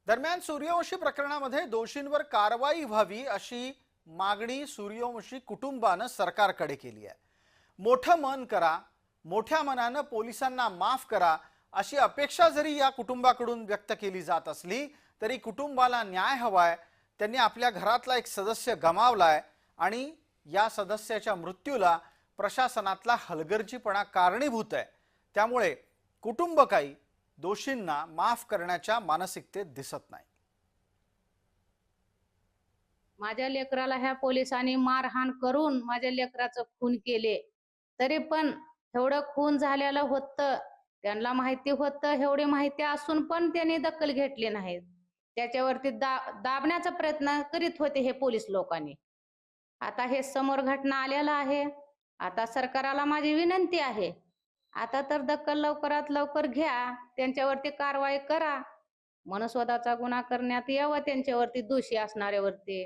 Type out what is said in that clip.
दरम्यान सूर्यवंशी प्रकरणामध्ये दोषींवर कारवाई व्हावी अशी मागणी सूर्यवंशी कुटुंबानं सरकारकडे केली आहे। मोठं मन करा, मोठ्या मनानं पोलिसांना माफ करा अशी अपेक्षा जरी या कुटुंबाकडून व्यक्त केली जात असली तरी कुटुंबाला न्याय हवाय। त्यांनी आपल्या घरातला एक सदस्य गमावलाय आणि या सदस्याच्या मृत्यूला प्रशासनातला हलगर्जीपणा कारणीभूत आहे। त्यामुळे कुटुंब काही दोषींना माफ करण्याच्या मानसिकतेत दिसत नाही। माझ्या लेकराला ह्या पोलिसांनी मारहाण करून माझ्या लेकराचं खून केले, तरी पण एवढं खून झालेलं होतं, त्यांना माहिती होतं, एवढी माहिती असून पण त्यांनी दखल घेतली नाही। त्याच्यावरती दाबण्याचा प्रयत्न करीत होते हे पोलीस लोकांनी। आता हे समोर घटना आलेला आहे। आता सरकारला माझी विनंती आहे, आता तर दखल लवकरात लवकर घ्या, त्यांच्यावरती कारवाई करा, मनुस्वादाचा गुन्हा करण्यात यावा त्यांच्यावरती, दोषी असणाऱ्यावरती।